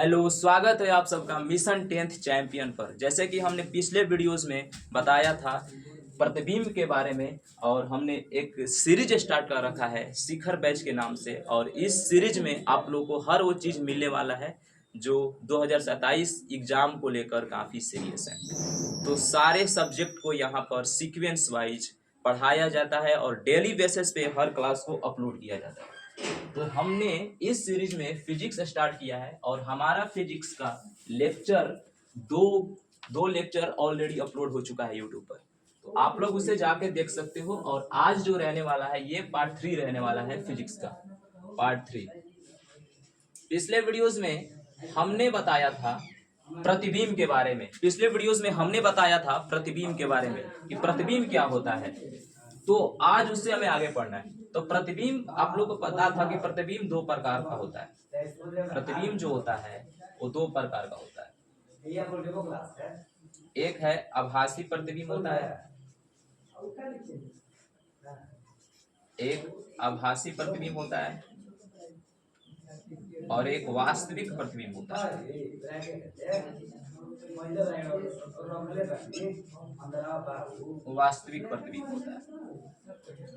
Hello, स्वागत है आप सबका मिशन 10th चैंपियन पर। जैसे कि हमने पिछले वीडियोस में बताया था प्रतिबिंब के बारे में, और हमने एक सीरीज स्टार्ट कर रखा है शिखर बैच के नाम से। और इस सीरीज में आप लोग को हर वो चीज़ मिलने वाला है जो 2027 एग्जाम को लेकर काफ़ी सीरियस है। तो सारे सब्जेक्ट को यहाँ पर सीक्वेंस वाइज पढ़ाया जाता है और डेली बेसिस पे हर क्लास को अपलोड किया जाता है। तो हमने इस सीरीज में फिजिक्स स्टार्ट किया है और हमारा फिजिक्स का लेक्चर दो लेक्चर ऑलरेडी अपलोड हो चुका है यूट्यूब पर। तो आप लोग उसे जाके देख सकते हो। और आज जो रहने वाला है ये पार्ट 3 रहने वाला है फिजिक्स का पार्ट 3। पिछले वीडियोस में हमने बताया था प्रतिबिंब के बारे में। पिछले वीडियोस में हमने बताया था प्रतिबिंब के बारे में कि प्रतिबिंब क्या होता है। तो आज उससे हमें आगे पढ़ना है। तो प्रतिबिंब आप लोग को पता था कि प्रतिबिंब दो प्रकार का होता है। प्रतिबिंब जो होता है वो दो प्रकार का होता है। एक है आभासी प्रतिबिंब होता है, एक आभासी प्रतिबिंब होता है और एक वास्तविक प्रतिबिंब होता है। वास्तविक प्रतिबिंब होता है।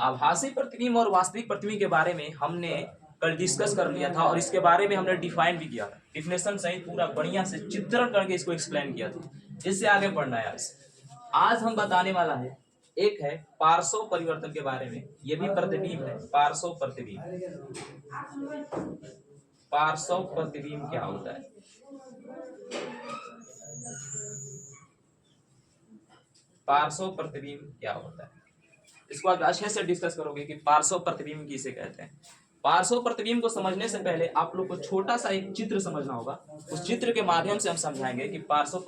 आभासी प्रतिबिंब और वास्तविक प्रतिबिंब के बारे में हमने कल डिस्कस कर लिया था और इसके बारे में हमने डिफाइन भी किया था। डिफिनेशन सहित पूरा बढ़िया से चित्रण करके इसको एक्सप्लेन किया था। इससे आगे बढ़ना है। आज हम बताने वाला है एक है पार्श्व परिवर्तन के बारे में। यह भी प्रतिबिंब है, पार्श्व प्रतिबिंब। पार्श्व प्रतिबिंब क्या होता है? पार्श्व प्रतिबिंब क्या होता है, इसको आप अच्छे से डिस्कस करोगे कि पार्श्व प्रतिबिंब किसे कहते हैं। पार्श्व प्रतिबिंब को समझने से पहले आप लोग को छोटा सा एक चित्र समझना होगा। उस चित्र के माध्यम से हम समझाएंगे कि पार्श्व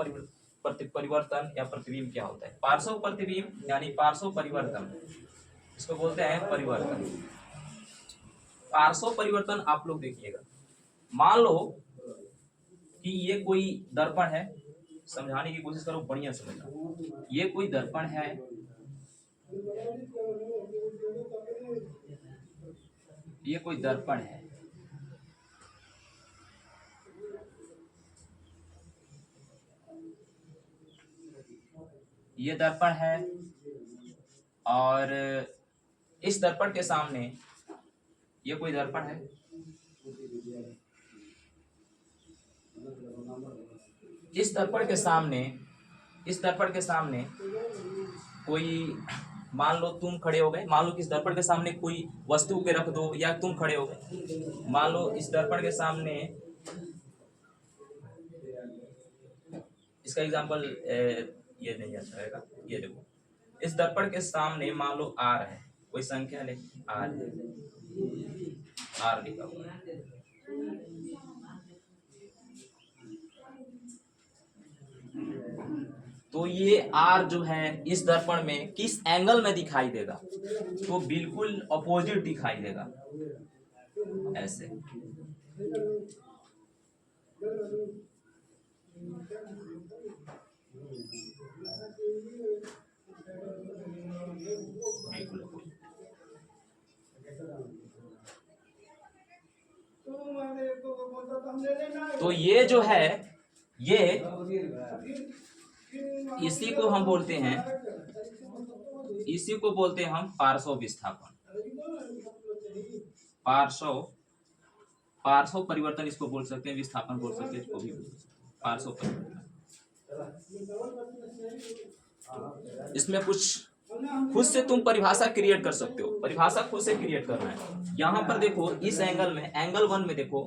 परिवर्तन या प्रतिबिंब क्या होता है। पार्श्व प्रतिबिंब यानी पार्श्व परिवर्तन, इसको बोलते हैं परिवर्तन। पार्श्व परिवर्तन आप लोग देखिएगा, मान लो कि ये कोई दर्पण है। समझाने की कोशिश करो, बढ़िया समझना। ये कोई दर्पण है, ये कोई दर्पण है। ये दर्पण है और इस दर्पण के सामने ये कोई दर्पण है। इस दर्पण के सामने कोई, मान लो तुम खड़े हो गए। मान लो कि इस दर्पण के सामने कोई वस्तु के रख दो या तुम खड़े हो गए। मान लो इस दर्पण के सामने, इसका एग्जांपल ये नहीं अच्छा रहेगा। ये देखो, इस दर्पण के सामने मान लो आर है, कोई संख्या ले, आर है, आर लिखा हुआ है। तो ये आर जो है इस दर्पण में किस एंगल में दिखाई देगा? तो बिल्कुल अपोजिट दिखाई देगा, ऐसे। तो ये जो है, ये इसी को हम बोलते हैं, हम पार्श्व विस्थापन। पार्श्व परिवर्तन इसको बोल सकते हैं, विस्थापन बोल सकते हैं, इसको भी पार्श्व परिवर्तन। इसमें कुछ खुद से तुम परिभाषा क्रिएट कर सकते हो। परिभाषा खुद से क्रिएट करना है। यहां पर देखो, इस एंगल में, एंगल 1 में देखो,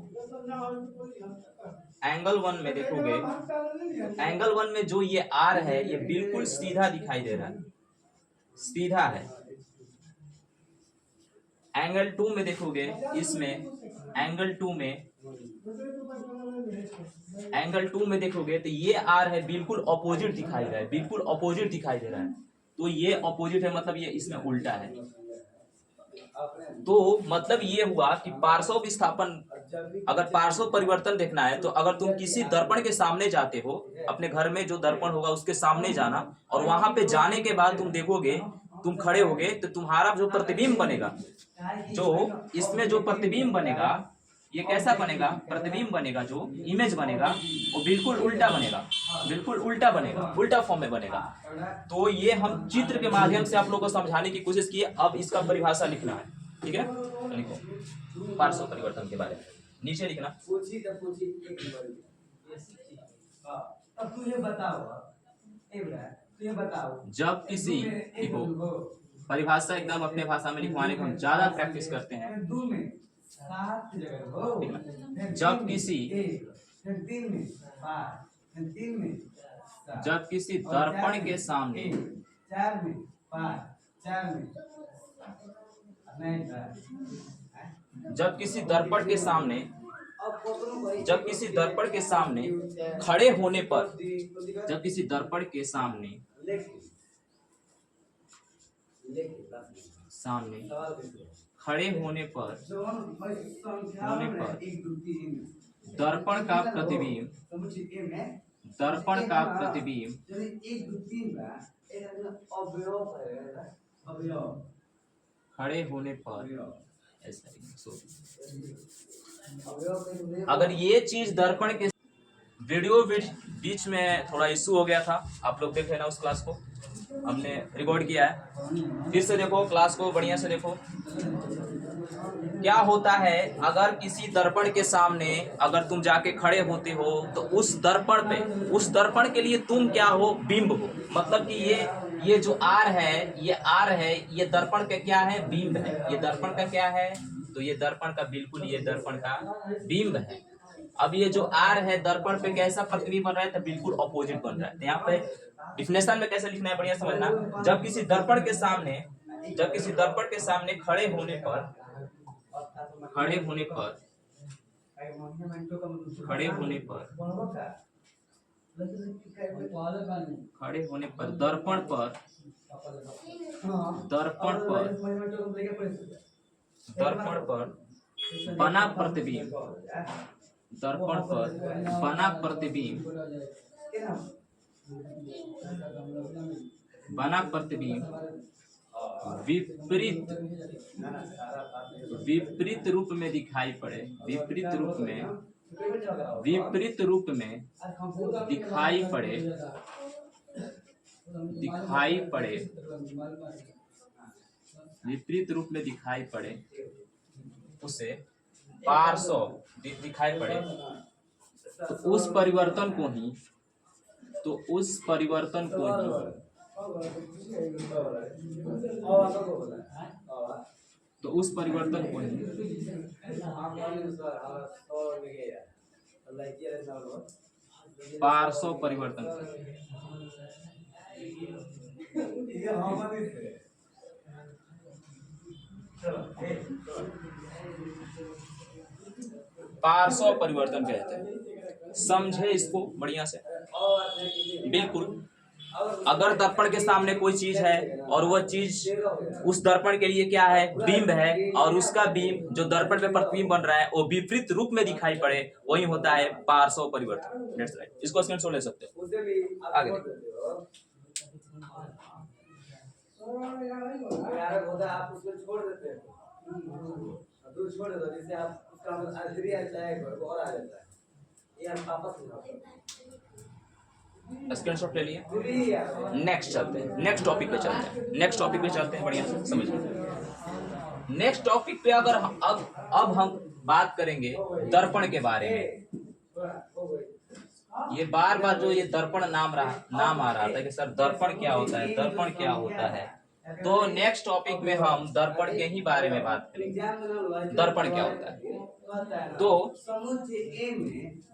एंगल 1 में देखोगे, एंगल 1 में जो ये आर है ये बिल्कुल सीधा दिखाई दे रहा है, सीधा है। एंगल 2 में देखोगे, इसमें एंगल 2 में देखोगे तो ये आर है बिल्कुल अपोजिट दिखाई दे रहा है, बिल्कुल अपोजिट दिखाई दे रहा है। तो ये अपोजिट है, मतलब ये इसमें उल्टा है। तो मतलब ये हुआ कि पार्श्व विस्थापन, अगर पार्श्व परिवर्तन देखना है तो अगर तुम किसी दर्पण के सामने जाते हो, अपने घर में जो दर्पण होगा उसके सामने जाना, और वहां पे जाने के बाद तुम देखोगे, तुम खड़े होगे तो तुम्हारा जो प्रतिबिंब बनेगा, जो इसमें जो प्रतिबिंब बनेगा ये कैसा बनेगा, प्रतिबिंब बनेगा, जो इमेज बनेगा वो बिल्कुल उल्टा बनेगा, बिल्कुल उल्टा बनेगा, उल्टा फॉर्म में बनेगा। तो ये हम चित्र के माध्यम से आप लोगों को समझाने की कोशिश की। अब इसका परिभाषा लिखना है, ठीक है। तो लिखो पार्श्व परिवर्तन के बारे में, नीचे लिखना। जब किसी, देखो परिभाषा एकदम अपने भाषा में लिखवाने को हम ज्यादा प्रैक्टिस करते हैं। जब किसी दर्पण के सामने, जब किसी दर्पण के सामने, जब किसी दर्पण के सामने खड़े होने पर, जब किसी दर्पण के सामने खड़े होने पर दर्पण का प्रतिबिंब, दर्पण का प्रतिबिंब खड़े होने पर, अगर ये चीज दर्पण के, वीडियो बीच में थोड़ा इशू हो गया था, आप लोग देखे ना उस क्लास को, हमने रिकॉर्ड किया है, फिर से देखो क्लास को, बढ़िया से देखो। क्या होता है, अगर किसी दर्पण के सामने अगर तुम जाके खड़े होते हो तो उस दर्पण पे, उस दर्पण के लिए तुम क्या हो, बिंब हो। मतलब कि ये जो आर है, ये आर है, ये दर्पण का क्या है, बिंब है। ये दर्पण का क्या है, तो ये दर्पण का, बिल्कुल ये दर्पण का बिंब है। अब ये जो आर है दर्पण पे कैसा प्रतिबिंब बन रहा है, तो बिल्कुल ऑपोजिट बन रहा है। यहाँ पे डिफिनेशन में कैसे लिखना है, बढ़िया समझना। जब किसी दर्पण के सामने, जब किसी दर्पण के सामने खड़े होने पर, खड़े होने पर, खड़े होने पर, खड़े होने पर दर्पण पर, दर्पण पर, दर्पण पर बना प्रतिबिंब, दर्पण पर बना प्रतिबिंब, बना प्रतिबिंब विपरीत, विपरीत रूप में दिखाई पड़े, विपरीत रूप में, विपरीत रूप में दिखाई पड़े, दिखाई पड़े, विपरीत रूप में दिखाई पड़े, उसे पार्श्व दिखाई पड़े, तो उस परिवर्तन को ही, तो उस परिवर्तन को ही, तो उस परिवर्तन को ही पार्श्व परिवर्तन, पार्श्व परिवर्तन कहते हैं। समझे इसको बढ़िया से, बिल्कुल। अगर दर्पण के सामने कोई चीज है और वह चीज उस दर्पण के लिए क्या है, बिंब है, और उसका बिंब जो दर्पण पे प्रतिबिंब बन रहा है वो विपरीत रूप में दिखाई पड़े, वही होता है पार्श्व परिवर्तन। That's right. इसको स्क्रीनशॉट ले सकते हो। आगे आप उसको छोड़ देते हो, दूर छोड़ दो, जिससे आप उसका आखिरी आता है और आ जाता है, ये हम वापस स्क्रीनशॉट ले लिए। नेक्स्ट चलते हैं, नेक्स्ट टॉपिक पे चलते हैं, नेक्स्ट टॉपिक पे चलते हैं, बढ़िया से समझिए। नेक्स्ट टॉपिक पे अगर अब हम बात करेंगे दर्पण के बारे में। ये बार बार जो ये दर्पण नाम आ रहा था कि सर दर्पण क्या होता है, दर्पण क्या होता है, तो नेक्स्ट टॉपिक में हम दर्पण के ही बारे में बात करेंगे। दर्पण क्या होता है, तो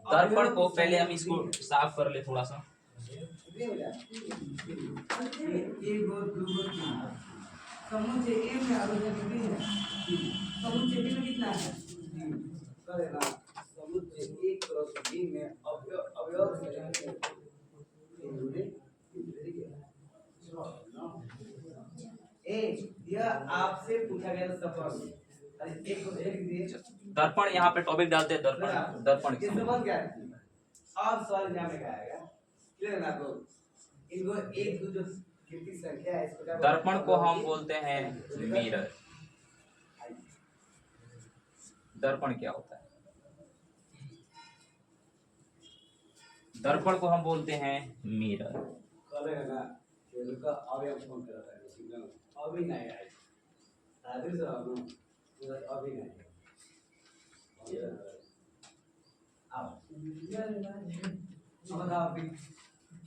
दर्पण को पहले हम इसको साफ कर ले थोड़ा सा। आपसे पूछा गया दर्पण, यहाँ पे टॉपिक डालते हैं दर्पण, दर्पण अब सवाल यहाँ पे आएगा, इनको एक दो जो कितनी संख्या है, दर्पण को हम बोलते हैं मिरर। दर्पण क्या होता है, दर्पण को हम बोलते हैं मिरर।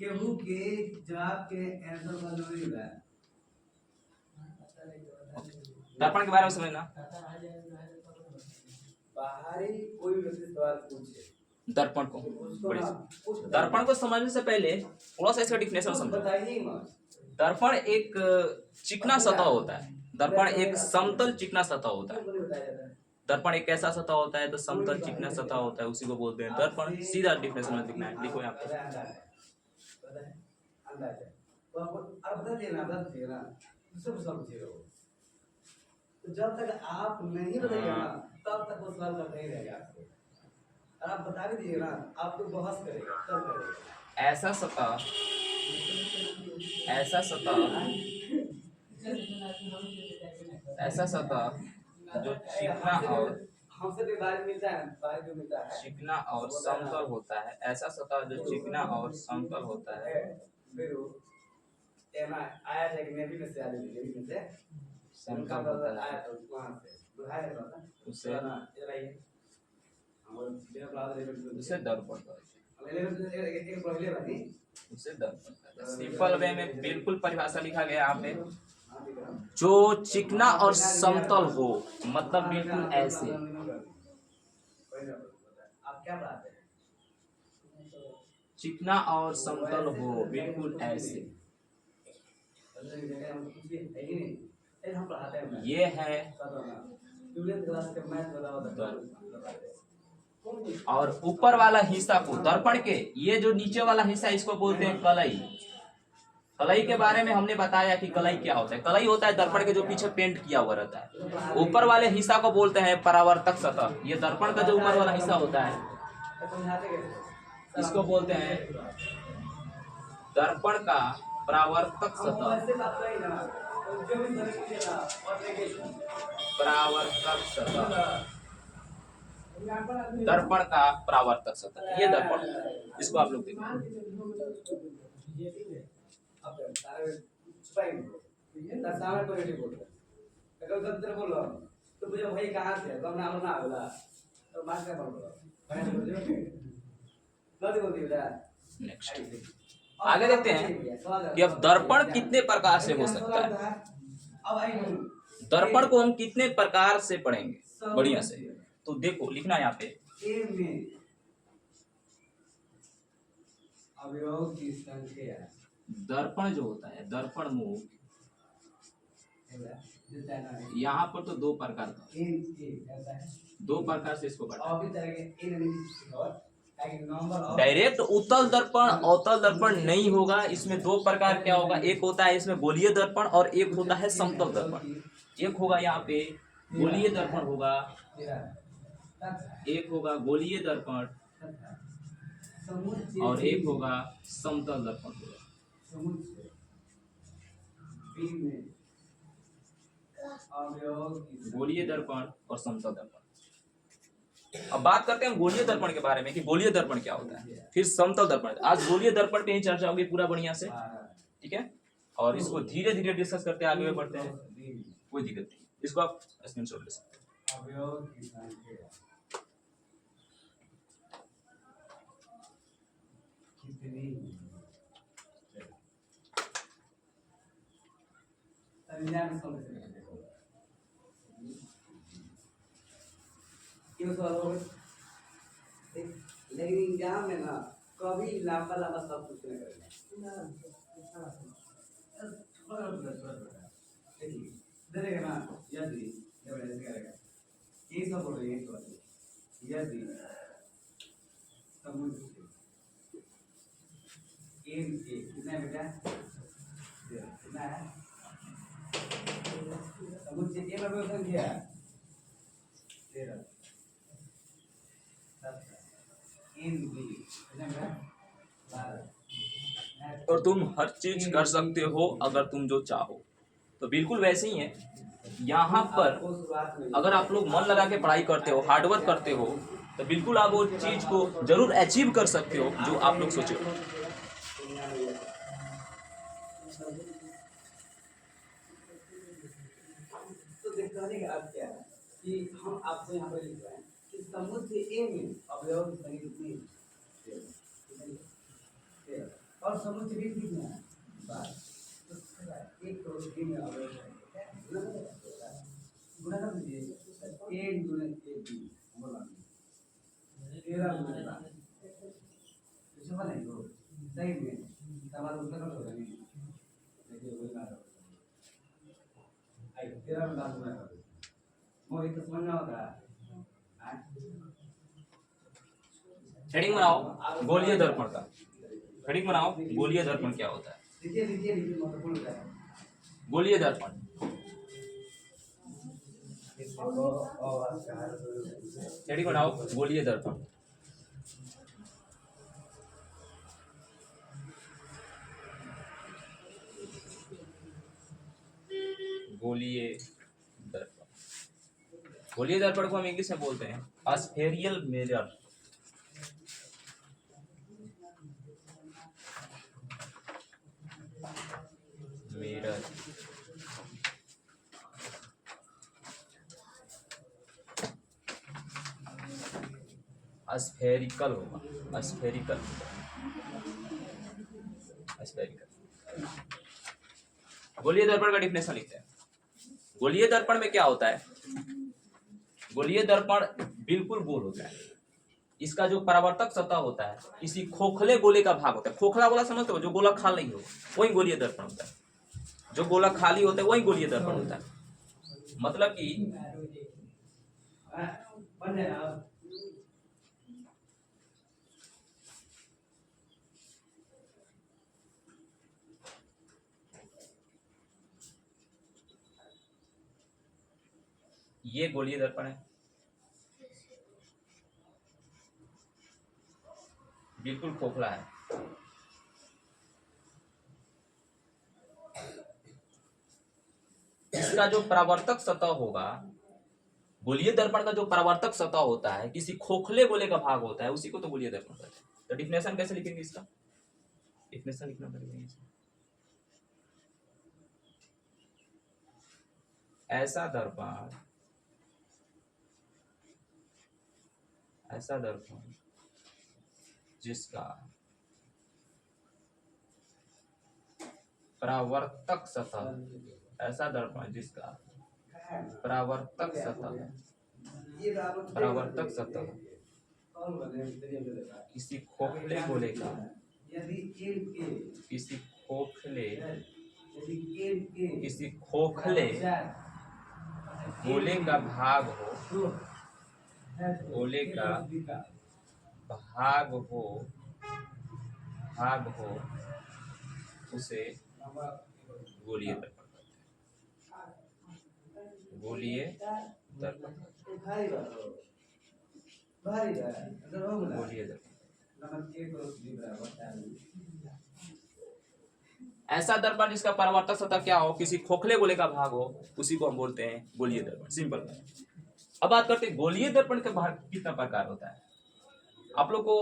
केहू के जवाब के आंसर का जरूरी है। दर्पण के बारे में समझना। बाहरी कोई व्यक्ति सवाल पूछे दर्पण को दर्पण को समझने से पहले थोड़ा सा इसका डिफिनेशन समझो। दर्पण एक चिकना सतह होता है। दर्पण एक समतल चिकना सतह होता है। दर्पण एक ऐसा सतह होता है तो समतल चिकना सतह होता है, उसी को बोलते हैं दर्पण। सीधा डिफिनेशन में लिखना है, लिखो यहाँ पे। तो जब तक आप नहीं बताइएगा ना तब तक वो सवाल करते ही रहेगा आपको। और आप बता भी दीजिएगा ना आपको बहस करेगा, तब करेगा। ऐसा सतह जो चिकना और हमसे भी बाहर मिलता है, बाहर जो मिलता है चिकना और समतल होता है। ऐसा सतह जो चिकना और समतल होता है। फिर आया था कि नेवी में से आया, नेवी में से समतल होता है, आया तो वहां से बुझाया था उसे उसे दर्पण उसे दर्पण। सिंपल वे में बिल्कुल परिभाषा लिखा गया यहाँ पे, जो चिकना और समतल हो, मतलब बिल्कुल ऐसे। आप क्या बात है, चिकना और समतल हो बिल्कुल ऐसे, ये है। और ऊपर वाला हिस्सा को दर्पण के, ये जो नीचे वाला हिस्सा इसको बोलते हैं कलई। कलई के बारे में हमने बताया कि कलई क्या होता है। कलई होता है दर्पण के जो पीछे पेंट किया हुआ रहता है। ऊपर वाले हिस्सा को बोलते हैं परावर्तक सतह। ये दर्पण का जो ऊपर वाला हिस्सा होता है इसको बोलते हैं दर्पण का परावर्तक सतह। परावर्तक सतह, दर्पण का परावर्तक सतह, ये दर्पण, इसको आप लोग देखो। नेक्स्ट आगे देखते हैं कि अब दर्पण कितने प्रकार से हो सकता है। दर्पण को हम कितने प्रकार से पढ़ेंगे बढ़िया से, तो देखो लिखना यहाँ पे। अवयव की संख्या, दर्पण जो होता है, दर्पण मुख, यहाँ पर तो दो प्रकार का, दो प्रकार से इसको डायरेक्ट उत्तल दर्पण अवतल दर्पण नहीं होगा। इसमें दो प्रकार क्या होगा, एक होता है इसमें गोलीय दर्पण और एक होता है समतल दर्पण। एक होगा यहाँ पे गोलीय दर्पण होगा, एक होगा गोलीय दर्पण और एक होगा समतल दर्पण होगा। गोलीय दर्पण और समतल दर्पण। अब बात करते हैं गोलीय दर्पण के बारे में कि गोलीय दर्पण क्या होता है, फिर समतल दर्पण। आज गोलीय दर्पण पे ही चर्चा होगी पूरा बढ़िया से, ठीक है। और इसको धीरे धीरे डिस्कस करते आगे बढ़ते हैं, कोई दिक्कत नहीं। इसको आप स्क्रीनशॉट ले सकते हैं। लेकिन एग्जाम में ना कभी लंबा लंबा सब कुछ नहीं करेगा। देखिए ना यदि ये सब बोल रही है, यदि समुद्र कितना है बेटा, कितना है समुद्र से क्या संख्या 13 और तुम हर चीज कर सकते हो अगर तुम जो चाहो। तो बिल्कुल वैसे ही है यहाँ पर, अगर आप लोग मन लगा के पढ़ाई करते हो, हार्डवर्क करते हो, तो बिल्कुल आप वो चीज को जरूर अचीव कर सकते हो जो आप लोग सोचे हो। तो दिखाने का अर्थ क्या है कि हम आपको यहाँ पर लिख रहे हैं कि समुद्र ए में अवयव की संख्या कितनी है? और समुद्र बी कितना है? 1 करोड़ बी में अवयव है गुणा कर दीजिए 1 गुणे ए बी बोला 13 गुणे 7 तो समझ नहीं हो सही में हमारा उत्तर हो रहा नहीं देखिए वही ना आई 13 गुणा गुणा मोहित तो समझना होता है हेडिंग बनाओ गोलीय दर्पण का। हेडिंग बनाओ गोलीय दर्पण क्या होता है। लिखिए महत्वपूर्ण होता है गोलीय दर्पण हेडिंग बनाओ गोलीय दर्पण। गोलीय दर्पण, गोलीय दर्पण को हम इंग्लिश में बोलते हैं स्फेरिकल मिरर। मिरर स्फेरिकल होगा, स्फेरिकल स्फेरिकल। गोलीय दर्पण का डिफिनेशन लिखते हैं। गोलीय दर्पण में क्या होता है, गोलीय दर्पण बिल्कुल गोल होता है। इसका जो परावर्तक सतह होता है किसी खोखले गोले का भाग होता है। खोखला गोला समझते हो, जो गोला खाली नहीं हो वही गोलीय दर्पण होता है। जो गोला खाली होता है वही गोलीय दर्पण होता है। मतलब कि ये गोलीय दर्पण है, बिल्कुल खोखला है। इसका जो परावर्तक सतह होगा, गोलीय दर्पण का जो परावर्तक सतह होता है किसी खोखले गोले का भाग होता है, उसी को तो गोलीय दर्पण कहते हैं। तो डिफिनेशन कैसे लिखेंगे इसका, डिफिनेशन लिखना पड़ेगा इसका। ऐसा दर्पण जिसका परावर्तक सतह, ऐसा दर्पण जिसका परावर्तक सतह किसी खोखले गोले का, किसी खोखले गोले का भाग हो, गोले का भाग हो उसे गोलीय दर्पण कहते हैं। गोलीय दर्पण, गोलीय दर्पण। ऐसा दर्पण जिसका परावर्तक सतह क्या हो, किसी खोखले गोले का भाग हो, उसी को हम बोलते हैं गोलीय दर्पण। सिंपल। अब बात करते हैं गोलीय दर्पण का भाग कितना प्रकार होता है। आप लोग को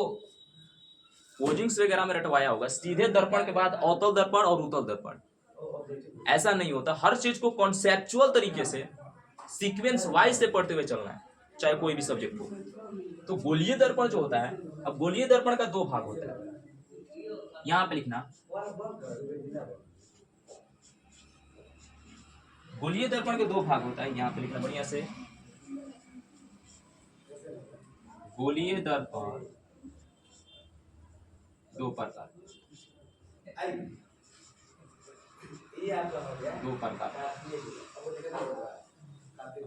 कोचिंग्स वगैरह में रटवाया होगा, सीधे दर्पण के बाद अवतल दर्पण और उत्तल दर्पण। ऐसा नहीं होता, हर चीज को कॉन्सेप्चुअल तरीके से सीक्वेंस वाइज से पढ़ते हुए चलना है, चाहे कोई भी सब्जेक्ट हो। तो गोलीय दर्पण जो होता है, अब गोलीय दर्पण का दो भाग होता है, यहाँ पे लिखना। गोलीय दर्पण के दो भाग होता है, यहाँ पे लिखना बढ़िया से। गोलीय दर्पण दो प्रकार,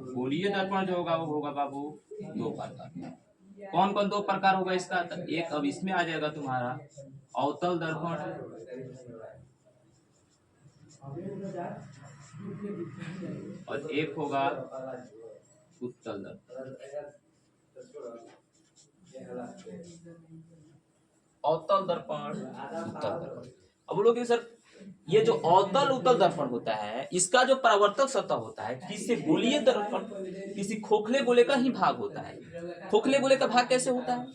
गोलीय दर्पण जो होगा वो होगा बाबू दो प्रकार। कौन कौन दो प्रकार होगा इसका, तो एक अब इसमें आ जाएगा तुम्हारा अवतल दर्पण, और एक होगा उत्तल दर्पण। अवतल दर्पण, उत्तल दर्पण। अब बोलोगे सर ये जो अवतल उत्तल दर्पण होता है, इसका जो परावर्तक सतह होता है, किसी गोलीय दर्पण, किसी खोखले गोले का ही भाग होता है। खोखले गोले का भाग कैसे होता है?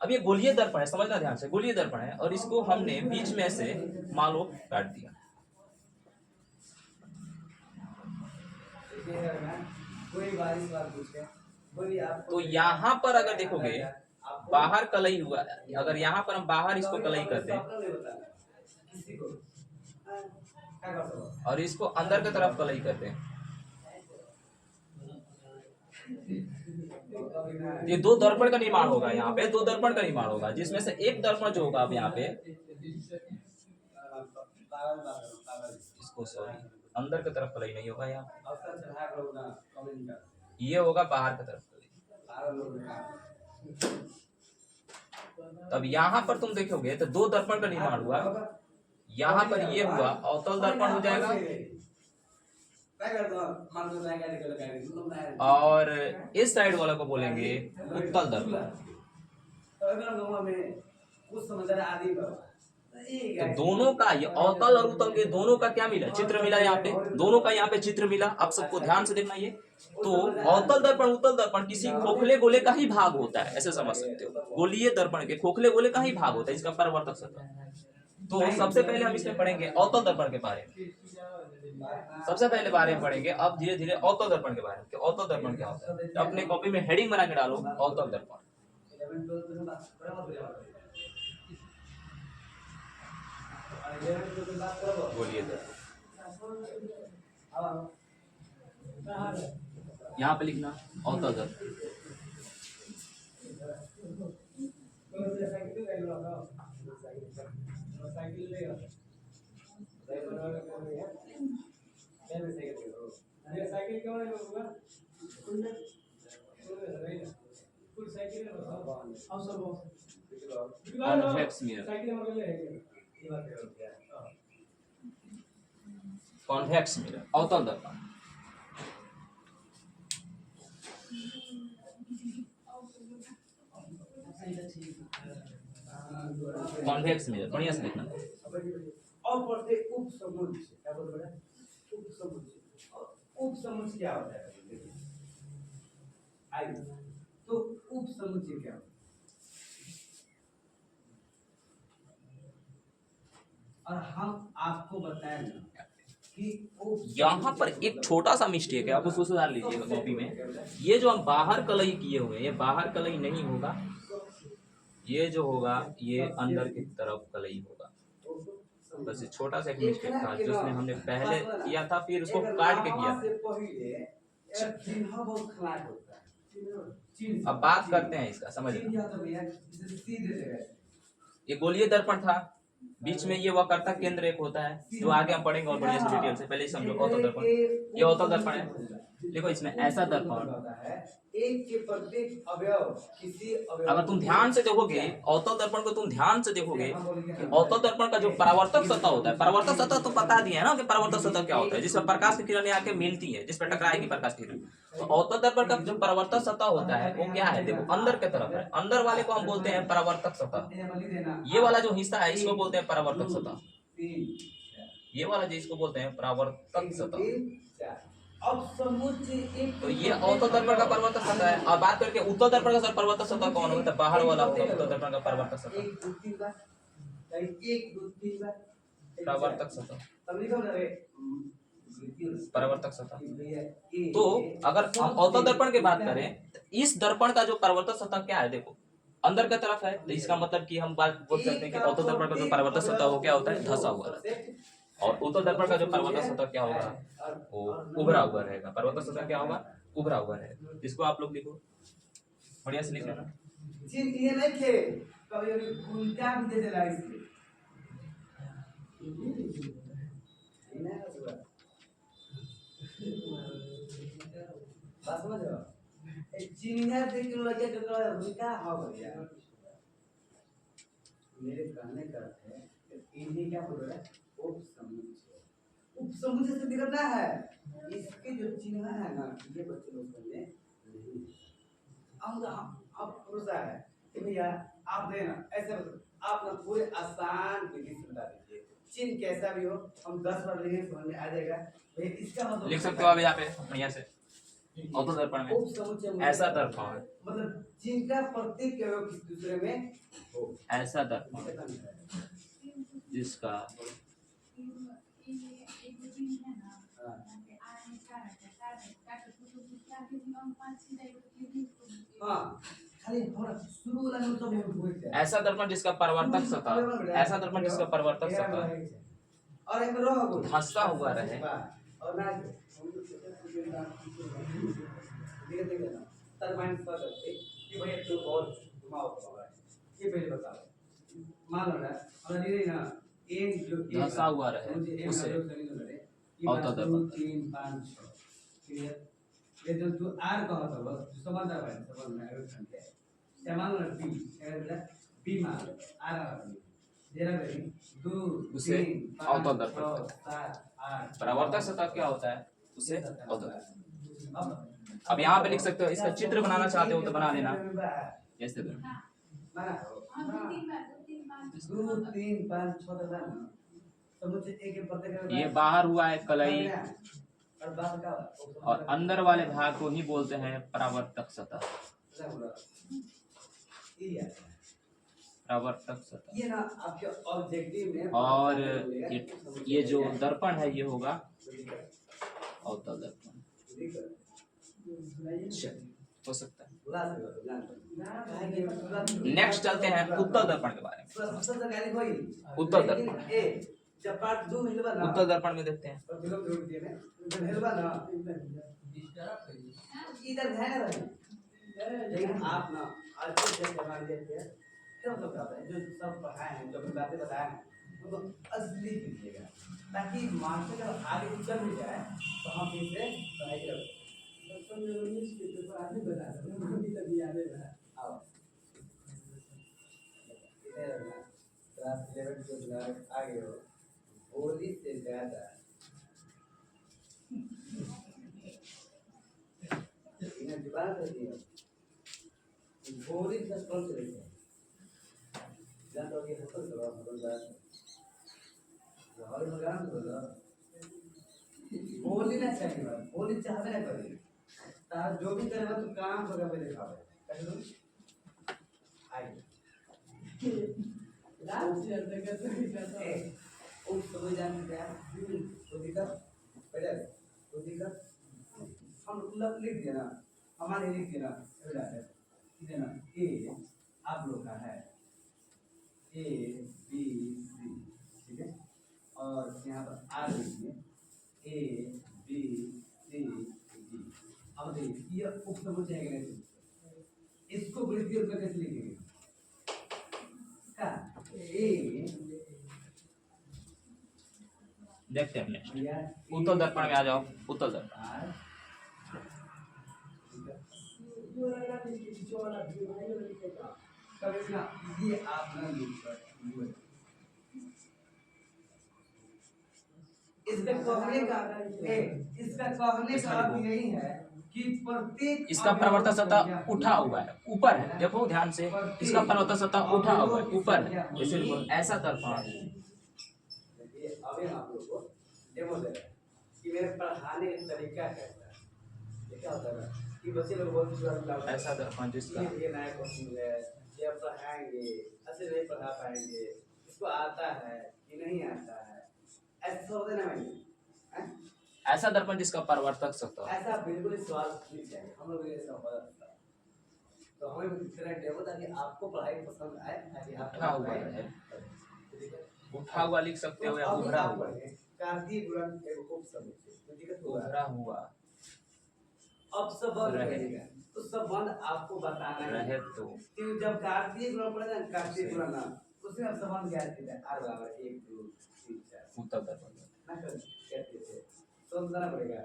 अब ये गोलीय दर्पण है, समझना ध्यान से, गोलीय दर्पण है और इसको हमने बीच में से मान लो काट दिया। तो यहाँ पर अगर देखोगे बाहर कलई हुआ, अगर यहाँ पर हम बाहर इसको कलई कर दें और इसको अंदर की तरफ कलई कर दें, ये दो दर्पण का निर्माण होगा। यहाँ पे दो दर्पण का निर्माण होगा, जिसमें से एक दर्पण जो होगा अब यहाँ पे इसको सॉरी अंदर की तरफ कलई नहीं होगा, यहाँ ये होगा बाहर की तरफ कलई। तब यहाँ पर तुम देखोगे तो दो दर्पण का निर्माण हुआ, यहाँ पर ये हुआ अवतल दर्पण हो जाएगा और इस साइड वाला को बोलेंगे उत्तल दर्पण। तो दोनों का, ये अवतल और उत्तल के दोनों का क्या मिला? चित्र मिला। यहाँ पे दोनों का यहाँ पे चित्र मिला। आप सबको ध्यान से देखना। ये तो अवतल दर्पण उत्तल दर्पण किसी खोखले गोले का ही भाग होता है, ऐसे समझ सकते हो। गोलीय दर्पण के खोखले गोले का ही भाग होता है, इसका परावर्तक सतह। तो सबसे पहले हम इसमें पढ़ेंगे अवतल दर्पण के बारे में, सबसे पहले बारे में पढ़ेंगे। अब धीरे धीरे अवतल दर्पण के बारे में, अवतल दर्पण क्या होता है। अपने कॉपी में हेडिंग बना के डालो अवतल दर्पण। गोलीय दर्पण यहाँ पे लिखना अवतल दर्पण। कॉन्वेक्स मिरर, कॉन्वेक्स मिरर अवतल दर्पण। कॉन्वेक्स मिरर बढ़िया से देखना। उपसमुच्चय क्या होता है? आइए, तो उपसमुच्चय क्या होता है? और हम आपको बताएं कि यहाँ पर एक छोटा सा मिस्टेक है, आप उसको सुधार लीजिएगा कॉपी में। ये जो हम बाहर कलई किए हुए हैं, ये बाहर कलई नहीं होगा, ये जो होगा ये अंदर की तरफ कलई होगा। बस ये छोटा सा एक मिस्टेक था जिसने हमने पहले किया था, फिर उसको काट के किया था। अब बात करते हैं इसका, समझ। ये गोलीय दर्पण था, बीच में ये वक्रता केंद्र एक होता है, जो आगे हम पढ़ेंगे और बढ़िया से डिटेल से। पहले समझो अवतल दर्पण, ये अवतल दर्पण है। देखो इसमें ऐसा दर्पण, एक के प्रत्येक अवयव किसी अवयव, अगर तुम ध्यान से देखोगे अवतल दर्पण को, तुम ध्यान से देखोगे अवतल दर्पण का जो परावर्तक सतह होता है, परावर्तक सतह तो बता दिया है ना कि परावर्तक सतह क्या होता है, जिसमें प्रकाश की किरणें आके मिलती है, जिस पर टकराएगी प्रकाश की किरण। तो अवतल दर्पण का जो परावर्तक सतह होता है वो क्या है? देखो अंदर की तरफ है, अंदर वाले को हम बोलते हैं परावर्तक सतह। ये वाला जो हिस्सा है इसको बोलते हैं परावर्तक सतह, ये वाला जो इसको बोलते हैं परावर्तक सतह। अब समुच्चय तो ये अवतल दर्पण का परावर्तक सतह है। और बात करके उत्तल दर्पण का परावर्तक सतह कौन होता है? बाहर वाला होता है उत्तल दर्पण का परावर्तक सतह, परावर्तक सतह, परावर्तक सतह। तो अगर हम अवतल दर्पण की बात करें तो इस दर्पण का जो परावर्तक सतह क्या है? देखो अंदर की तरफ है, तो इसका मतलब कि हम बात बोल सकते हैं कि अवतल दर्पण का जो परावर्तक सतह वो क्या होता है? धंसा हुआ रहता है। और उत्तल दर्पण का जो परावर्तक सतह क्या होगा? वो उभरा हुआ रहेगा। परावर्तक सतह क्या होगा? उभरा हुआ रहेगा। इसको आप लोग लिखो, बढ़िया से लिख लेना। ये नहीं थे कभी उल्टा भी दे देला इसलिए बस समझ रहे हो? चिन्ह देख लगे तो उल्टा हो गया। मेरे कहने का अर्थ है इन्हें क्या बोल रहा है? उपसमुच्चय, उपसमुच्चय से निकलना है। इसके जो चिन्ह है ना, ये बच्चे लोग समझे नहीं। अब पूछा है कि भैया आप देना ऐसे आप ना पूरे आसान विधि से बता दीजिए चिन्ह कैसा भी हो हम 10 बार लिखेंगे समझ में आ जाएगा। भाई इसका मतलब लिख सकते हो आप यहाँ पे बढ़िया से। अवतल दर्पण में उपसमुच्चय ऐसा दर्पण, मतलब जिनका प्रत्येक अवयव किसी दूसरे में हो, ऐसा दर्पण जिसका हाँ खाली थोड़ा शुरू वाला में तो बहुत भूल जाए। ऐसा दर्पण जिसका परावर्तक सतह, ऐसा दर्पण जिसका परावर्तक सतह और एक रह गो धंसता हुआ रहे। और ना देखिए ना टरबाइन पर कि भैया तो बहुत घुमाओ है ये पहले बताओ। मान लो ना और ये ना एक जो धंसा हुआ रहे उसे अवतल दर्पण 3 5 6 क्लियर। ये जो तू आर कहत हो समानता है समझ में आवे संख्या है मान लो बी बेटा बी मान आर आर जरा बेटी 2 उसे 3 अवतल दर्पण 7 8 परावर्तक सतह क्या होता है, उसे अवतल। अब यहाँ पे लिख सकते हो, इसका चित्र बनाना चाहते हो तो बना लेना जैसे माना 2 3 5 6 तक ना समुच्चय एक के प्रत्येक ये बाहर हुआ है कलई और बात का और अंदर वाले भाग को ही बोलते हैं परावर्तक सतह। परावर्तक सतह ये ना आपके ऑब्जेक्टिव में और ये जो दर्पण है ये होगा अवतल दर्पण। हो सकता है। नेक्स्ट चलते हैं उत्तल दर्पण के बारे में। उत्तल दर्पण, उत्तल दर्पण में देखते हैं। इधर ध्यान रखें लेकिन आप ना अच्छे से मान लेते हैं क्या मतलब होता है जो सब पढ़ाए हैं जो बातें बताए हैं उनको असली कीजिएगा ताकि मास्टर जब आगे चल भी जाए तो हम फिर से पढ़ाई करें। बच्चों ने 19 के पेपर आगे बता रहे हैं अभी तक याद है। आओ इधर ना क्लास 11 के बाद आगे हो होली से ज्यादा इन्हें दिमाग कर दिया होली का कौन से लेते हैं या तो ये हसल करो हसल जाए और लगान बोलो होली ना चाहिए बात होली चाहते ना करें तार जो भी करेगा तो काम होगा मेरे खावे कैसे तुम आई लास्ट ईयर तक कैसे ओ समझ जानते हैं तो दिक्कत पहले तो दिक्कत हम लिख दिया ना हमारे लिख दिया ना इधर ना ए आप लोग का है ए बी सी ठीक है और यहाँ पर आर लिखिए ए बी सी डी। अब देखिए ये उपसमुच्चय है नहीं इसको वृद्धि रूप में कैसे लिखेंगे का ए देखते हैं नेक्स्ट उत्तल दर्पण में आ जाओ। उत्तल दर्पण ये आप ना इसका कहने का अर्थ यही है कि प्रत्येक इसका परावर्तक सतह उठा हुआ है ऊपर है। देखो ध्यान से, इसका परावर्तक सतह उठा हुआ है ऊपर है। इसीलिए ऐसा दर्पण अभी आप लोग को डेमो दे रहे हैं कि मेरे पढ़ाने का तरीका कैसा है। ये क्या होता है कि बच्चे लोग बहुत ऐसा दर्पण जिसका ये नया क्वेश्चन है ये पढ़ाएंगे अच्छे नहीं पढ़ा पाएंगे इसको आता है कि नहीं आता है ऐसा होता है ना भाई ऐसा दर्पण जिसका परावर्तक सतह ऐसा बिल्कुल सवाल नहीं चाहिए हम लोग ये सब तो हमें इतना डेमो ताकि आपको पढ़ाई पसंद आए ताकि आप उठा हुआ है। उठा हुआ लिख सकते हो या उभरा हुआ। कार्तीय गुणन एक उपसमुच्चय दिक्कत हुआ उभरा हुआ अब संबंध रहेगा तो संबंध आपको बताना रहे तो कि जब कार्तीय गुणन पड़ेगा ना कार्तीय गुणन ना उसमें अब संबंध क्या है r बराबर 1 2 3 4 उत्तल दर्पण ना कर कहते थे तो बताना पड़ेगा।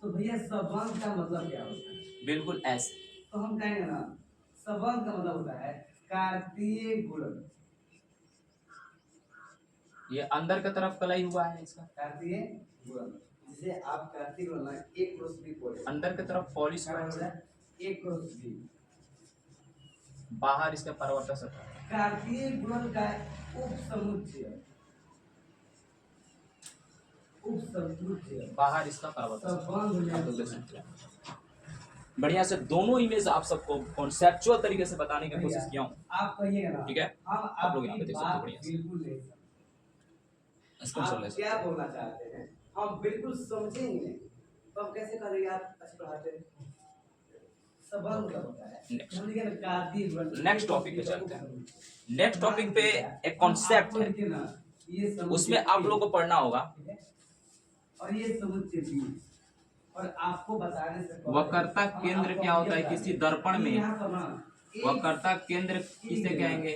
तो भैया संबंध का मतलब क्या होता है बिल्कुल ऐसे तो हम कहेंगे ना संबंध का मतलब होता है कार्तीय गुणन। ये अंदर की तरफ कलई हुआ है इसका कार्तीय गुणन जिसे आप कार्तीय गुणन 1 क्रॉस b बोले अंदर की तरफ पॉलिश हुआ है 1 क्रॉस b बाहर इसका परावर्तक सतह कार्तीय गुणन का उपसमुच्चय बाहर इसका परावर्तन संबंध आप लोग देख में सकते हैं। बढ़िया से दोनों इमेज आप सबको कॉन्सेप्चुअल तरीके से बताने की कोशिश किया हूँ। आप कहिएगा ना, ठीक है, हम आप लोग यहाँ पे आपकी देख सकते हो बात बढ़िया से बिल्कुल नहीं समझे। स्क्रीनशॉट ले आप सकते क्या हो। बोलना चाहते हैं हम बिल्कुल समझेंगे नहीं, तो हम कैसे करेंगे? आप अच्छे पढ़ाते हैं, संबंध का होता है। Next. हम लिखे ना कार्तीय गुणन। नेक्स्ट टॉपिक पे चलते हैं। नेक्स्ट टॉपिक पे एक कॉन्सेप्ट है, ये समुच्चय उसमें आप लोगों को पढ़ना होगा ठीक है? और ये समुच्चय भी, और आपको बताने से पहले वक्रता हम केंद्र आपको क्या होता है ये किसी बता दर्पण दें कि में। यहाँ पर ना वक्रता केंद्र किसे कहेंगे?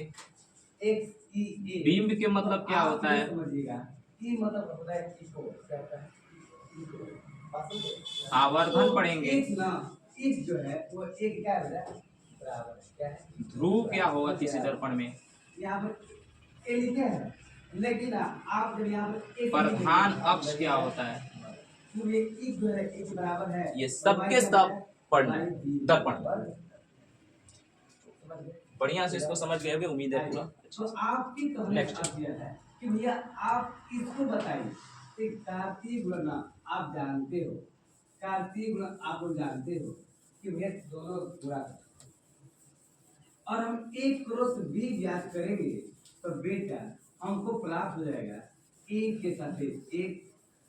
XEA बिंब के मतलब तो क्या आप होता ये है? समझिएगा कि मतलब होता है इको, क्या होता है इको, बात समझे? आवर्धन तो पढ़ेंगे। एक ना एक जो है वो एक क्या है बराबर है, क्या है ध्रुव क्या होगा किसी दर्पण में? यहाँ पर ए लिखे है, लेकिन आप जब यहाँ पर एक प्रधान अक्ष क्या होता है? तो ये एक जो है एक बराबर है, ये सबके सब पढ़ना है दर्पण। बढ़िया से इसको समझ गए होंगे, उम्मीद है पूरा। तो आपकी कहने Next. का यह है कि भैया आप इसको बताइए कि कार्तीय गुणन आप जानते हो, कार्तीय गुणन आप लोग जानते हो कि भैया दोनों गुणा करते हैं। और हम एक क्रॉस बी ज्ञात करेंगे तो बेटा हमको प्राप्त हो जाएगा एक के साथ एक,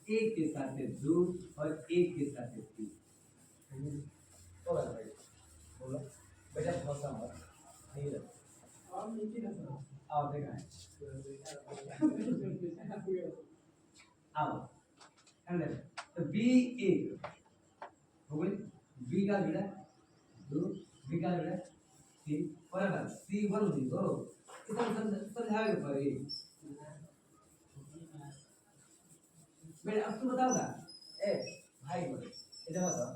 एक के साथ दो और एक के साथ तीन। बोलो बेटा बहुत समझ नहीं रहा। आओ देखा है आओ अंदर तो बी एक हो गई, बी का बेटा दो, बी का बेटा तीन, बराबर सी वन हुई तो इतना समझावे के पड़े। बेटा अब तू बताओ ना ए भाई बोले इधर बताओ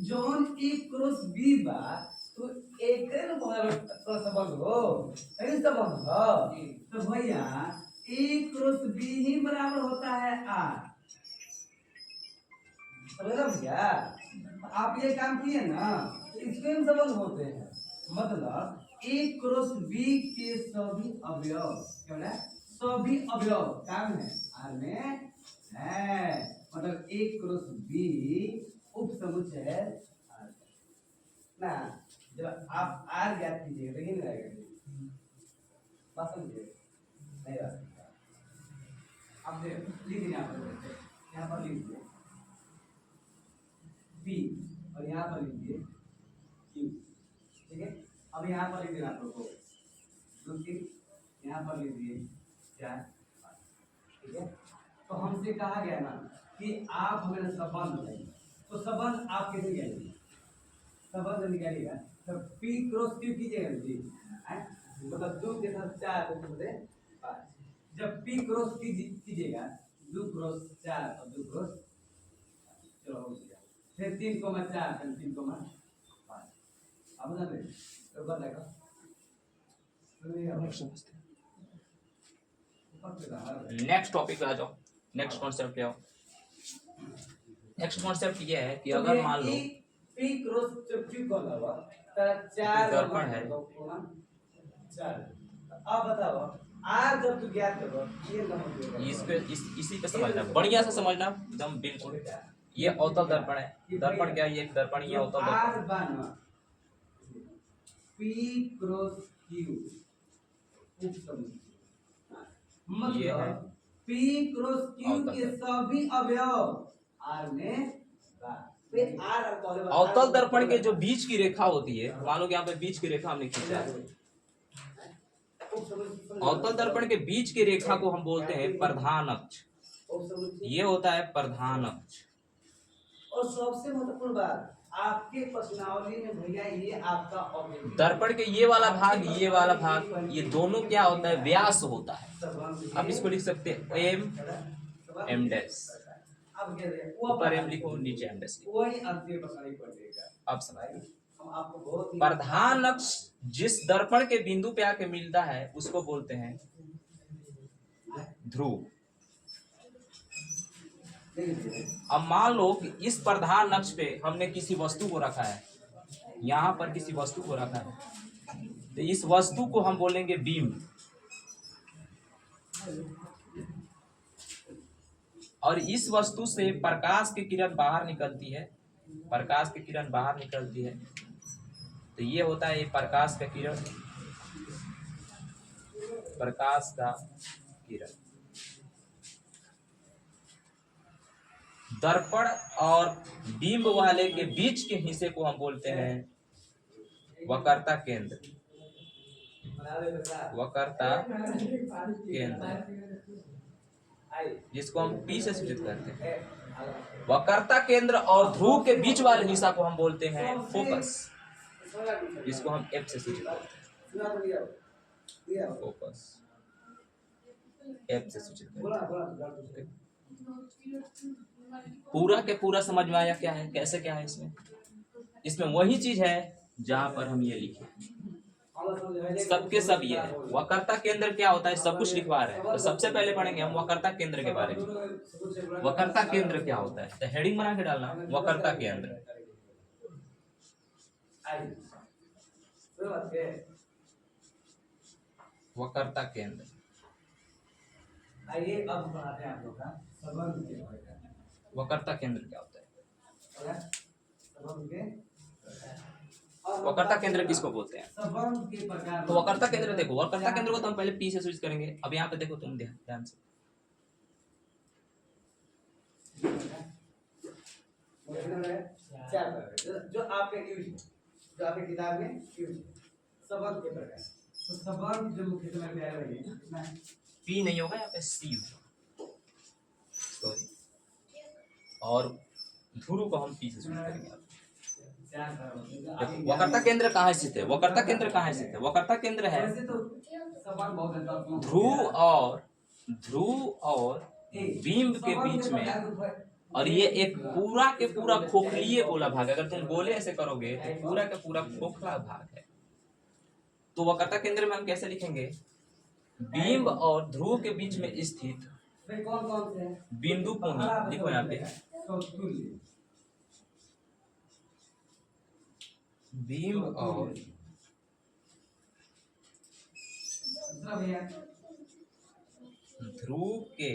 जॉन एक क्रॉस बी बा तो एक न संबंध हो ऐसे संबंध हो तो भैया एक क्रॉस बी ही बराबर होता है आर, समझ रहे भैया? आप ये काम किए ना इसमें संबंध होते हैं, मतलब एक क्रॉस बी के सभी अवयव क्या बोला सभी अवयव काम है आर में है, मतलब एक क्रॉस बी उप समुच्चय है ना। जब आप आर ज्ञात कीजिएगा तो ये नहीं रहेगा, बात समझिए नहीं रहेगा। अब लीजिए यहाँ पर लीजिए बी और यहाँ पर लीजिए क्यू, ठीक है? अब यहाँ पर लीजिए आप लोग को दो तीन, यहाँ पर लीजिए चार, ठीक है? तो हमसे कहा गया ना कि आप हमें संबंध बताइए, तो संबंध आप कैसे निकालिए? संबंध निकालिएगा तो पी क्रॉस क्यू कीजिएगा जी, मतलब दो के साथ चार तो बोलते पाँच। जब पी क्रॉस कीजिएगा दो क्रॉस चार और दो क्रॉस चलो हो गया, फिर 3,4 फिर 3,5 अब ना रे तो बताएगा नेक्स्ट टॉपिक पे आ जाओ, नेक्स्ट कॉन्सेप्ट पे आओ। नेक्स्ट कॉन्सेप्ट ये है कि अगर मान लो पी क्रॉस क्यू कौन हुआ चार दर्पण है, चार, अब बताओ आर जब तू ज्ञात करो ये नंबर इस पे इसी पे समझना, बढ़िया से समझना एकदम बिल्कुल। ये अवतल दर्पण है, दर्पण क्या है? ये एक दर्पण, ये अवतल आर दर्पण। बन पी क्रॉस क्यू उप समुच्चय, ये है मतलब पी क्रॉस क्यू के सभी अवयव आर में अवतल दर्पण के जो बीच की रेखा होती है, मान लो कि यहाँ पे बीच की रेखा हमने खींचा है, अवतल दर्पण के बीच की रेखा को हम बोलते हैं प्रधान अक्ष। ये होता है प्रधान अक्ष। और सबसे महत्वपूर्ण बात आपके प्रश्नावली में भैया ये आपका ऑब्जेक्ट दर्पण के ये वाला भाग, ये वाला भाग, ये दोनों क्या होता है? व्यास होता है। अब इसको लिख सकते हैं एम डैश, अब क्या है ऊपर एम लिखो नीचे एम डैश लिखो। कोई अंतर प्रश्न पड़ेगा। अब समझ, हम आपको बहुत प्रधान अक्ष जिस दर्पण के बिंदु पे आके मिलता है उसको बोलते हैं ध्रुव। अब मान लो कि इस प्रधान अक्ष पे हमने किसी वस्तु को रखा है, यहाँ पर किसी वस्तु को रखा है, तो इस वस्तु को हम बोलेंगे बीम। और इस वस्तु से प्रकाश की किरण बाहर निकलती है, प्रकाश की किरण बाहर निकलती है। तो ये होता है ये प्रकाश का किरण, प्रकाश का किरण। दर्पण और बिंब वाले के बीच के हिस्से को हम बोलते हैं वक्रता केंद्र। वक्रता केंद्र, जिसको हम P से सूचित करते हैं। वक्रता केंद्र और ध्रुव के बीच वाले हिस्सा को हम बोलते हैं फोकस, जिसको हम F से सूचित करते हैं। फोकस F से सूचित करते हैं। पूरा के पूरा समझ में आया क्या है, कैसे क्या है इसमें? इसमें वही चीज है जहां पर हम ये लिखे, सबके सब ये है। वक्रता केंद्र क्या होता है सब कुछ लिखवा रहे हैं। तो सबसे पहले पढ़ेंगे हम वक्रता केंद्र के बारे में। वक्रता केंद्र क्या होता है, तो हेडिंग बना के डालना वक्रता केंद्र। वक्रता केंद्र। आइए अब पढ़ाते हैं आप लोग का संबंध के बारे में। वक्रता केंद्र क्या होता है? संबंध के वक्रता केंद्र किसको बोलते हैं? संबंध के प्रकार। तो वक्रता केंद्र देखो, वक्रता केंद्र को तो हम पहले P से सूचित करेंगे। अब यहाँ पे देखो तुम ध्यान से, जो आपके यूज, जो आपके किताब में यूज संबंध के प्रकार। तो संबंध जो मुख्य में क्या है, P नहीं होगा यहाँ पे C होगा, सॉरी। और ध्रुव को हम P से सूचित करेंगे। वक्रता केंद्र कहाँ स्थित है? वक्रता केंद्र कहाँ स्थित है? वक्रता केंद्र है ध्रुव और बिंब के बीच में। और ये एक पूरा के पूरा खोखलीय गोला भाग है। अगर तुम गोले ऐसे करोगे तो पूरा का पूरा खोखला भाग है। तो वक्रता केंद्र में हम कैसे लिखेंगे? बिंब और ध्रुव के बीच में स्थित कौन से बिंदु को ही लिखो यहाँ पे। बिंब और ध्रुव के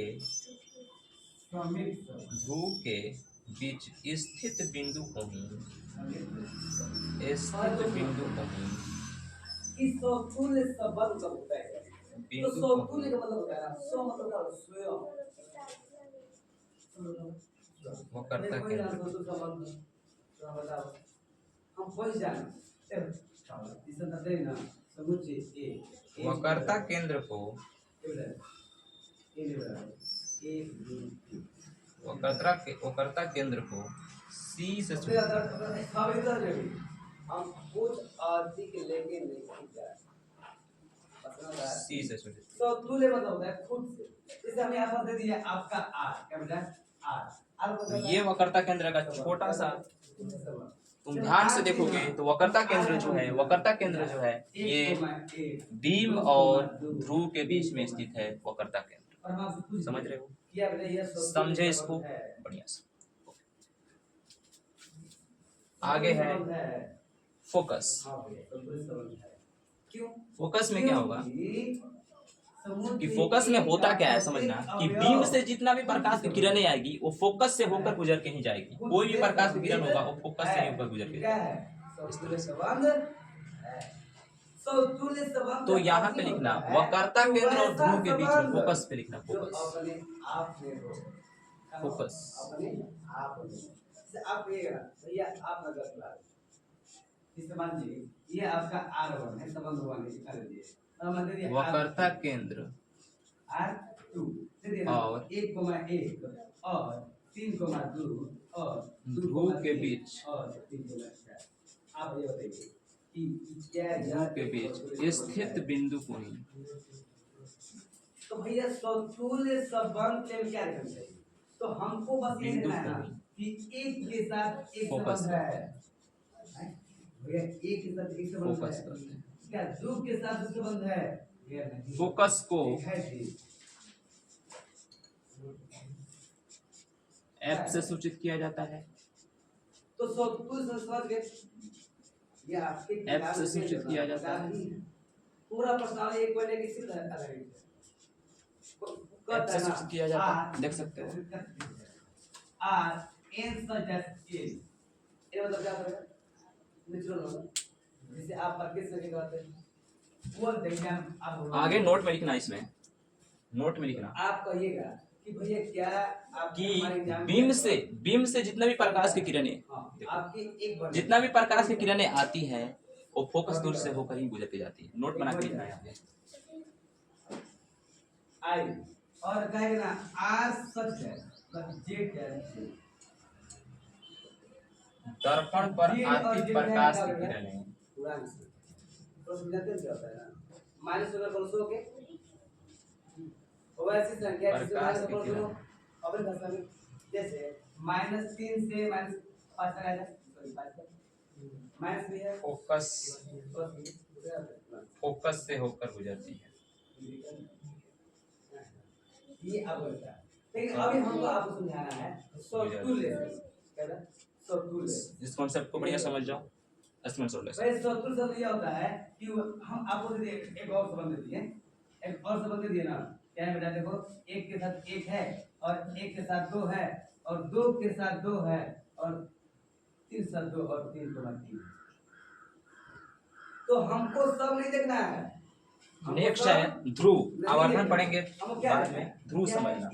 बीच स्थित बिंदु को ही इस समतुल्य संबंध का होता है। तो समतुल्य का मतलब होता है ना, सो मतलब क्या स्वयं। वक्रता केंद्र तो बताओ हम पहुंच जाना इस तरह ना समुच्चय ए। वक्रता केंद्र को वक्रता केंद्र को C से हम कुछ अधिक लेके नहीं जा C से सूचित। तो तुल्य मतलब होता है खुद से। जैसे हम यहाँ पर दे दिया आपका R, क्या बेटा R। ये वक्रता केंद्र का छोटा सा, तुम ध्यान से देखोगे तो वक्रता केंद्र जो है ये बिंब और ध्रुव के बीच में स्थित है। वक्रता केंद्र समझ रहे हो? समझे इसको बढ़िया से। आगे है फोकस। फोकस में क्या होगा कि फोकस में होता क्या है समझना कि बीम से जितना भी प्रकाश की किरणें आएगी वो फोकस से होकर गुजर के ही जाएगी। कोई भी प्रकाश की किरण होगा वो फोकस से ही होकर गुजर के जाएगी। तो यहाँ पे लिखना वक्रता केंद्र और ध्रुव के बीच में फोकस पे लिखना फोकस। ये आपका R1 है, संबंध हुआ नहीं। वक्रता केंद्र R2 और 1,1 और 3,2 और ध्रुव के बीच और 3,4। आप ये बताइए ध्रुव के बीच स्थित बिंदु को ही। तो भैया समतुल्य संबंध में क्या करना चाहिए? तो हमको बस ये कहना है ना कि एक के साथ एक संबंध है। भैया एक के साथ एक संबंध है, क्या ध्रुव के साथ संबंध है? फोकस को F से सूचित किया जाता है। तो समतुल्य संबंध F से सूचित किया जाता है। पूरा प्रश्नावली एक पॉइंट एक सीधा अलग है ऐप से स्विच किया जाता है, देख सकते हो। R N such as A ये मतलब क्या होता है नेचुरल होगा जिसे आप प्रैक्टिस करके करते हैं वो देखिए आप आगे नोट में लिखना, इसमें नोट में लिखना आप कहिएगा कि भैया क्या आप कि बीम से जितना भी प्रकाश की किरणें, आपकी एक जितना भी प्रकाश की किरणें आती हैं वो फोकस दूर से होकर ही गुजरती जाती है। नोट बना के लिखना है यहाँ पे। आई और कहेगा ना आर सच है जेड क्या है दर्पण पर आती प्रकाश की किरणें पूरा तो समझाते हैं क्या होता है ना माइनस होगा बोलो के वैसी संख्या जिसमें माइनस बोलो अपने भाषा में जैसे -3 से -5 तक आ जाए सॉरी 5 तक माइनस भी है फोकस से होकर गुजरती है। ये अब होता है लेकिन अभी हमको आपको समझाना है सर्कुलर क्या है सर्कुलर इस कॉन्सेप्ट को बढ़िया समझ जाओ। भाई सर्कुलर शब्द ये होता है कि हम आपको एक और संबंध दिए एक और संबंध दिए ना क्या है बेटा देखो एक के साथ एक है और एक के साथ दो है और दो के साथ दो है और तीन के साथ दो और तीन के बाद तीन तो हमको सब नहीं देखना है। नेक्स्ट है ध्रुव, आवर्धन पढ़ेंगे बाद में। ध्रुव समझना,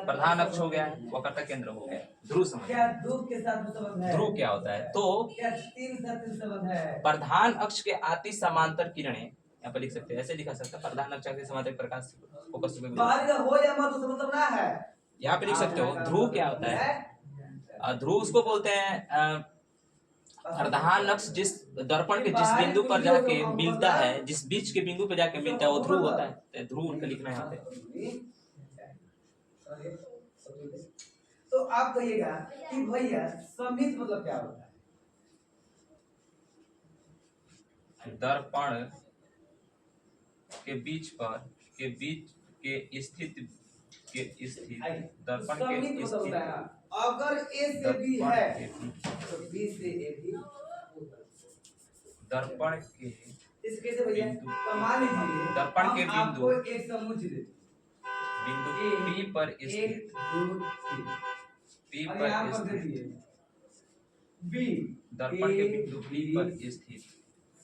प्रधान अक्ष हो गया, वक्रता केंद्र हो गया, ध्रुव समझना। क्या ध्रुव के साथ संबंध है? ध्रुव क्या होता है? तो क्या तीन साथ तीन संबंध है? प्रधान अक्ष के आती समांतर किरणें, यहाँ पर लिख सकते हैं, ऐसे लिखा सकता है प्रधान अक्ष के समांतर प्रकाश फोकस बाहरी का हो या मत उसका मतलब ना है। यहाँ पे लिख सकते हो। ध्रुव क्या होता है? ध्रुव उसको बोलते हैं प्रधान अक्ष जिस दर्पण के जिस बिंदु पर जाके मिलता है, जिस बीच के बिंदु पर जाके मिलता है वो ध्रुव होता है। तो ध्रुव उनका लिखना है यहाँ पे। तो आप कहिएगा कि भैया समित मतलब क्या होता है? दर्पण के बीच के स्थित दर्पण के स्थित अगर ए से बी है तो बी से ए भी दर्पण के इस कैसे भैया तो मान लीजिए दर्पण के बिंदु एक समुच्च दे बिंदु P पर स्थित 1 2 3 P पर स्थित बी दर्पण के बिंदु P पर स्थित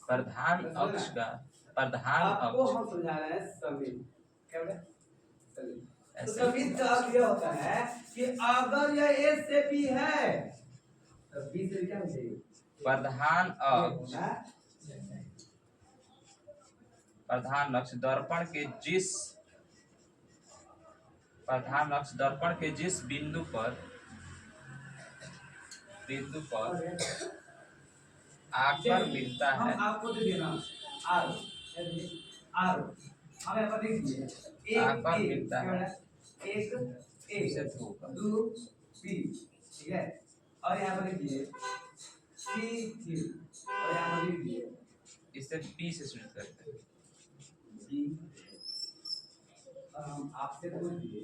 प्रधान अक्ष का प्रधान आपको अक्ष हम समझा रहे हैं समित क्या होता है समित तो समित का अर्थ यह होता है कि अगर यह ए से बी है तो बी से क्या हो जाएगा प्रधान अक्ष दर्पण के जिस बिंदु पर आकर मिलता है। हम आपको दे देना आर हम यहाँ पर लिख दिए आकर मिलता है एक दो बी ठीक है और यहाँ पर लिख दिए सी थ्री और यहाँ पर लिख दिए इसे P से शुरू करते हैं। हम आपसे पूछ दिए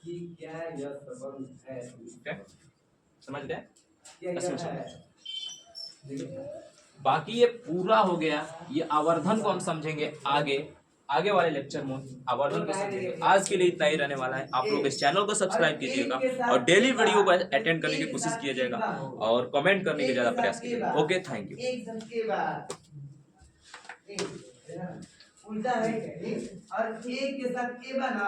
कि क्या यह संबंध है? क्या समझ गए? क्या यह है? बाकी ये पूरा हो गया। ये आवर्धन को हम समझेंगे आगे वाले लेक्चर में आवर्धन को समझेंगे। आज के लिए इतना ही रहने वाला है। आप लोग इस चैनल को सब्सक्राइब कीजिएगा और डेली वीडियो को अटेंड करने की कोशिश किया जाएगा और कमेंट करने के ज्यादा प्रयास कीजिएगा। Okay, thank you. एकदम के बाद उल्टा है और एक के साथ के बना